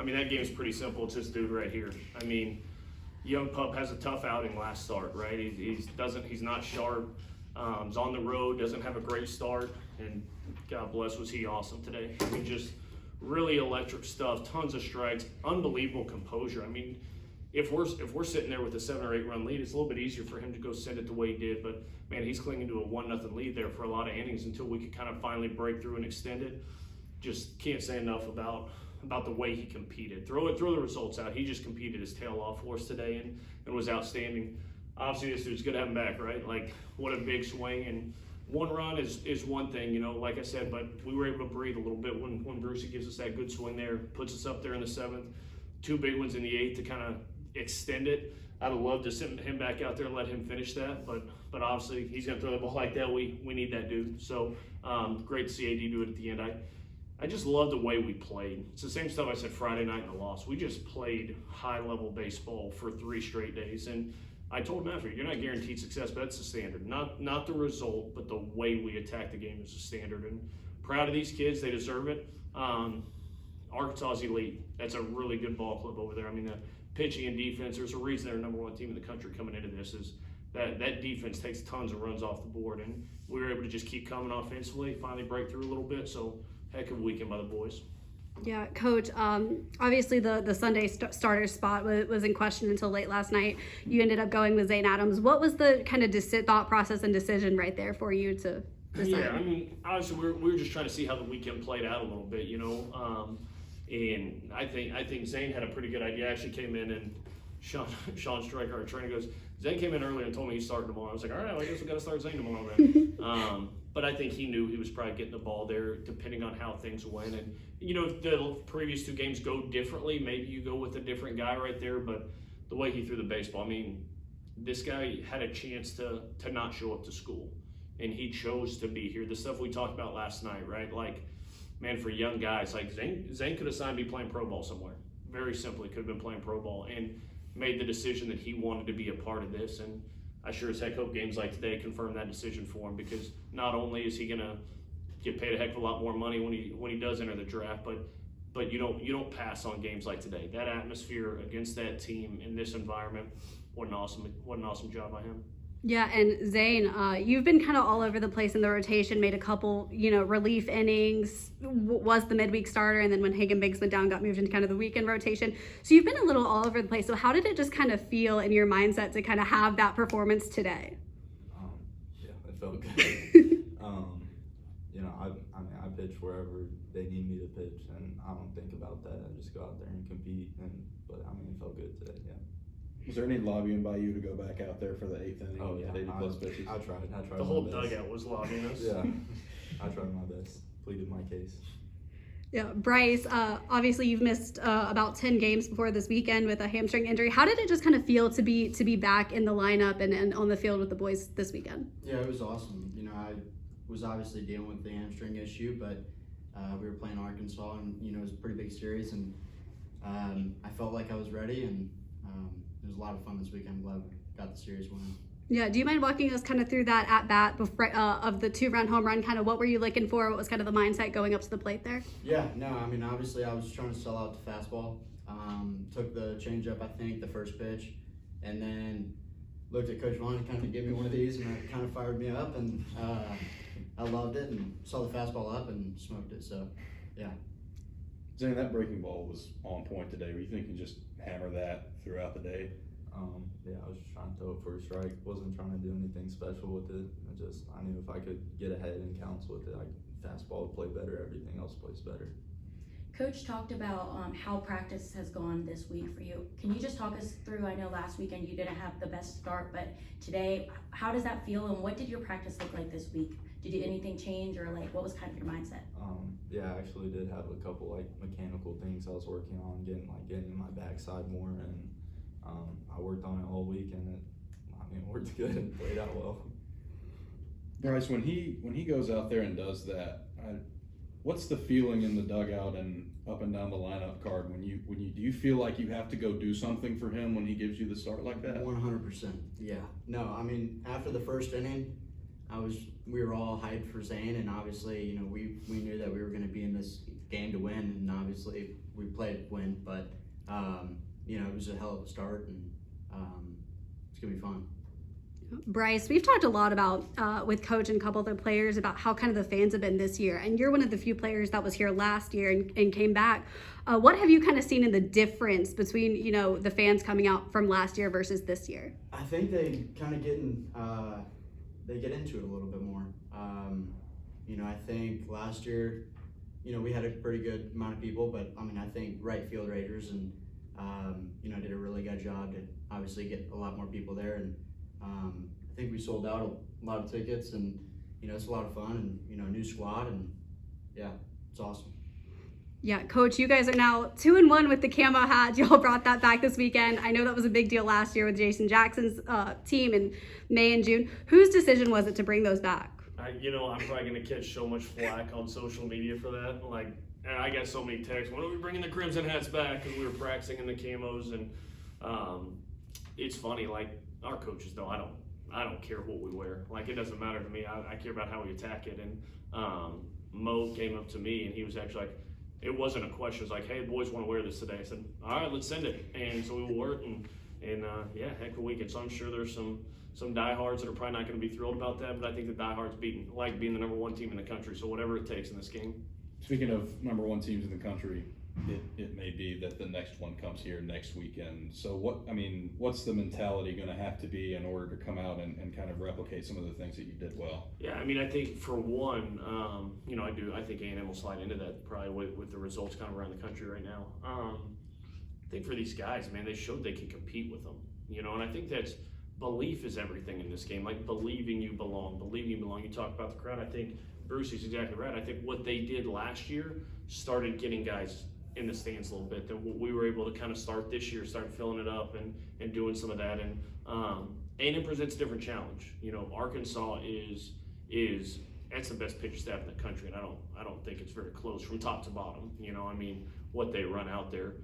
mean, that game's pretty simple. It's this dude right here. I mean, young pup has a tough outing last start, right? He's not sharp. He's on the road, doesn't have a great start, and God bless, was he awesome today. I mean, just really electric stuff, tons of strikes, unbelievable composure. I mean, if we're sitting there with a 7 or 8 run lead, it's a little bit easier for him to go send it the way he did. But man, he's clinging to a 1-0 lead there for a lot of innings until we could kind of finally break through and extend it. Just can't say enough about the way he competed. Throw the results out. He just competed his tail off for us today and was outstanding. Obviously, this dude's good to have him back, right? Like, what a big swing. And 1 run is one thing, you know, like I said, but we were able to breathe a little bit when Brucey gives us that good swing there, puts us up there in the 7th. 2 big ones in the 8th to kind of extend it. I'd have loved to send him back out there and let him finish that, but obviously he's going to throw the ball like that. We need that dude. So great to see AD do it at the end. I just love the way we played. It's the same stuff I said Friday night in the loss. We just played high-level baseball for 3 straight days, and I told him after, you're not guaranteed success, but that's the standard. Not the result, but the way we attack the game is the standard. And proud of these kids. They deserve it. Arkansas is elite. That's a really good ball club over there. I mean, the pitching and defense, there's a reason they're number 1 team in the country coming into this, is that defense takes tons of runs off the board, and we were able to just keep coming offensively, finally break through a little bit. So heck of a weekend by the boys. Yeah, Coach, obviously the Sunday starter spot was in question until late last night. You ended up going with Zane Adams. What was the kind of thought process and decision right there for you to decide? Yeah, I mean, obviously we were just trying to see how the weekend played out a little bit, you know. And I think Zane had a pretty good idea. I actually came in and Sean Stryker, our trainer, goes, Zane came in early and told me he's starting tomorrow. I was like, all right, well, I guess we got to start Zane tomorrow then. But I think he knew he was probably getting the ball there depending on how things went. And, you know, if the previous 2 games go differently, maybe you go with a different guy right there. But the way he threw the baseball, I mean, this guy had a chance to not show up to school. And he chose to be here. The stuff we talked about last night, right? Like, man, for young guys, like Zane could have signed to be playing pro ball somewhere. Very simply, could have been playing pro ball and made the decision that he wanted to be a part of this. And I sure as heck hope games like today confirm that decision for him, because not only is he going to get paid a heck of a lot more money when he does enter the draft, but you don't pass on games like today. That atmosphere against that team in this environment, what an awesome job by him. Yeah, and Zane, you've been kind of all over the place in the rotation, made a couple, relief innings, was the midweek starter, and then when Hagan Biggs went down, got moved into kind of the weekend rotation. So you've been a little all over the place. So how did it just kind of feel in your mindset to kind of have that performance today? Yeah, it felt good. I pitch wherever they need me to pitch, and I don't think about that. I just go out there and compete, but it felt good today, yeah. Was there any lobbying by you to go back out there for the 8th inning? Oh, yeah. 80-plus pitches? I tried. The whole dugout was lobbying us. Yeah, I tried my best. Pleaded my case. Yeah, Bryce, obviously you've missed about 10 games before this weekend with a hamstring injury. How did it just kind of feel to be back in the lineup and on the field with the boys this weekend? Yeah, it was awesome. I was obviously dealing with the hamstring issue, but we were playing Arkansas, and it was a pretty big series, and I felt like I was ready, and it was a lot of fun this weekend. I'm glad we got the series win. Yeah, do you mind walking us kind of through that at bat before, of the 2-run home run? Kind of what were you looking for? What was kind of the mindset going up to the plate there? Yeah, no, obviously I was trying to sell out the fastball. Took the changeup, I think, the first pitch, and then looked at Coach Vaughn and kind of gave me one of these, and it kind of fired me up, and I loved it, and saw the fastball up and smoked it. So, yeah. Zane, that breaking ball was on point today. Were you thinking just hammer that throughout the day? Yeah, I was just trying to throw it for a strike. Wasn't trying to do anything special with it. I knew if I could get ahead in counts with it, fastball would play better. Everything else plays better. Coach talked about how practice has gone this week for you. Can you just talk us through? I know last weekend you didn't have the best start, but today, how does that feel, and what did your practice look like this week? Did anything change, or what was kind of your mindset? Yeah, I actually did have a couple mechanical things I was working on, getting in my backside more, and I worked on it all week, and it worked good and played out well. Bryce, when he goes out there and does that, what's the feeling in the dugout and up and down the lineup card when you do you feel like you have to go do something for him when he gives you the start like that? 100%. Yeah. No, after the first inning, we were all hyped for Zane, and obviously, we knew that we were going to be in this game to win, and obviously we played to win, but you know, it was a hell of a start, and it's gonna be fun. Bryce, we've talked a lot about with Coach and a couple other players about how kind of the fans have been this year, and you're one of the few players that was here last year and came back. What have you kind of seen in the difference between, you know, the fans coming out from last year versus this year? I think they kind of they get into it a little bit more. You know, I think last year, you know, we had a pretty good amount of people, but I mean, I think right field Raiders and you know, did a really good job to obviously get a lot more people there, and I think we sold out a lot of tickets, and you know, it's a lot of fun, and you know, new squad, and yeah, it's awesome. Yeah, Coach, you guys are now 2-1 with the camo hat. Y'all brought that back this weekend. I know that was a big deal last year with Jason Jackson's team in May and June. Whose decision was it to bring those back? You know, I'm probably going to catch so much flack on social media for that. Like, and I got so many texts, when are we bringing the Crimson hats back? Because we were practicing in the camos, and it's funny, like, our coaches know I don't care what we wear. Like, it doesn't matter to me. I care about how we attack it. And Mo came up to me, and he was actually like, it wasn't a question. It was like, hey, boys want to wear this today. I said, all right, let's send it. And so we wore it, and yeah, heck of a weekend. So I'm sure there's some diehards that are probably not going to be thrilled about that, but I think the diehards like being the #1 team in the country. So whatever it takes in this game. Speaking of #1 teams in the country, it may be that the next one comes here next weekend. So what's the mentality going to have to be in order to come out and kind of replicate some of the things that you did well? Yeah, I mean, I think for one, you know, I think A&M will slide into that probably with the results kind of around the country right now. I think for these guys, man, they showed they can compete with them, you know, and I think that's belief is everything in this game, like believing you belong. You talk about the crowd. I think Bruce is exactly right. I think what they did last year started getting guys in the stands a little bit, that we were able to kind of start this year, start filling it up and doing some of that. And A&M presents a different challenge. You know, Arkansas is that's the best pitcher staff in the country, and I don't think it's very close from top to bottom. You know, I mean, what they run out there.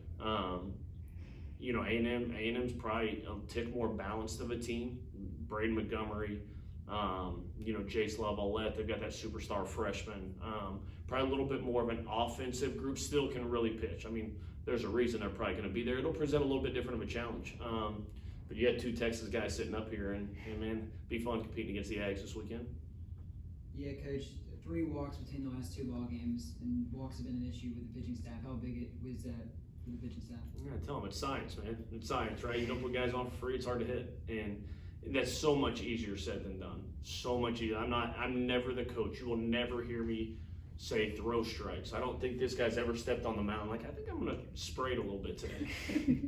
You know, A&M's probably a tick more balanced of a team. Braden Montgomery, you know, Jace Lavalette, they've got that superstar freshman. Probably a little bit more of an offensive group, still can really pitch. I mean, there's a reason they're probably going to be there. It'll present a little bit different of a challenge. But you had 2 Texas guys sitting up here, and man, be fun competing against the Ags this weekend. Yeah, Coach, 3 walks between the last 2 ball games, and walks have been an issue with the pitching staff. How big was that for the pitching staff? Yeah, tell them it's science, man. It's science, right? You don't put guys on for free; it's hard to hit, and that's so much easier said than done. So much easier. I'm never the coach. You will never hear me say throw strikes. I don't think this guy's ever stepped on the mound like, I think I'm going to spray it a little bit today.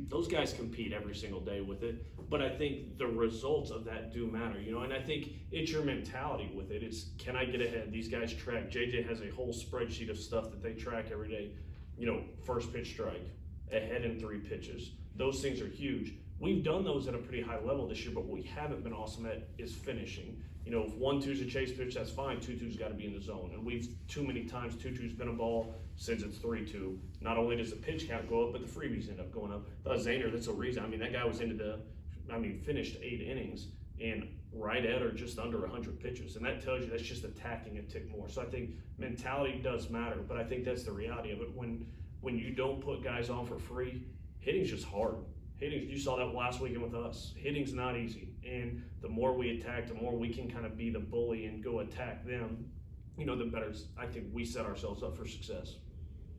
Those guys compete every single day with it, but I think the results of that do matter, you know, and I think it's your mentality with it. It's, can I get ahead? These guys track. JJ has a whole spreadsheet of stuff that they track every day. You know, first pitch strike, ahead in 3 pitches. Those things are huge. We've done those at a pretty high level this year, but what we haven't been awesome at is finishing. You know, if 1-2's a chase pitch, that's fine. 2-2's got to be in the zone. And we've too many times 2-2's been a ball since it's 3-2. Not only does the pitch count go up, but the freebies end up going up. Zaner, that's a reason. I mean, that guy was finished 8 innings and right at or just under 100 pitches. And that tells you that's just attacking a tick more. So I think mentality does matter, but I think that's the reality of it. When you don't put guys on for free, hitting's just hard. Hitting, you saw that last weekend with us. Hitting's not easy, and the more we attack, the more we can kind of be the bully and go attack them, you know, the better I think we set ourselves up for success.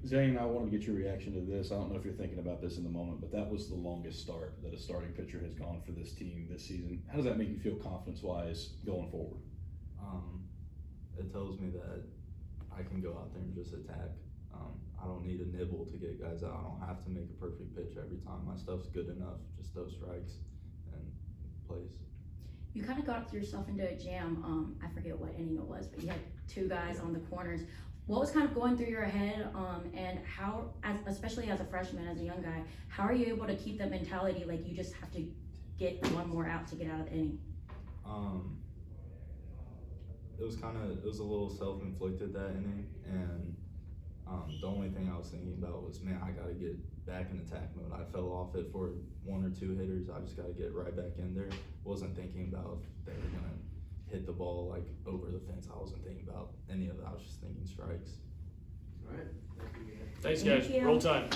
Zane, I want to get your reaction to this. I don't know if you're thinking about this in the moment, but that was the longest start that a starting pitcher has gone for this team this season. How does that make you feel confidence-wise going forward? It tells me that I can go out there and just attack. I don't need a nibble to get guys out. I don't have to make a perfect pitch every time. My stuff's good enough. Just those strikes and plays. You kind of got yourself into a jam. I forget what inning it was, but you had 2 guys on the corners. What was kind of going through your head, and how, especially as a freshman, as a young guy, how are you able to keep that mentality like you just have to get 1 more out to get out of the inning? It was a little self-inflicted that inning, and the only thing I was thinking about was, man, I got to get back in attack mode. I fell off it for 1 or 2 hitters. I just got to get right back in there. Wasn't thinking about if they were going to hit the ball like over the fence. I wasn't thinking about any of that. I was just thinking strikes. All right. Thank you, guys. Thanks, Thank guys. you. Roll time.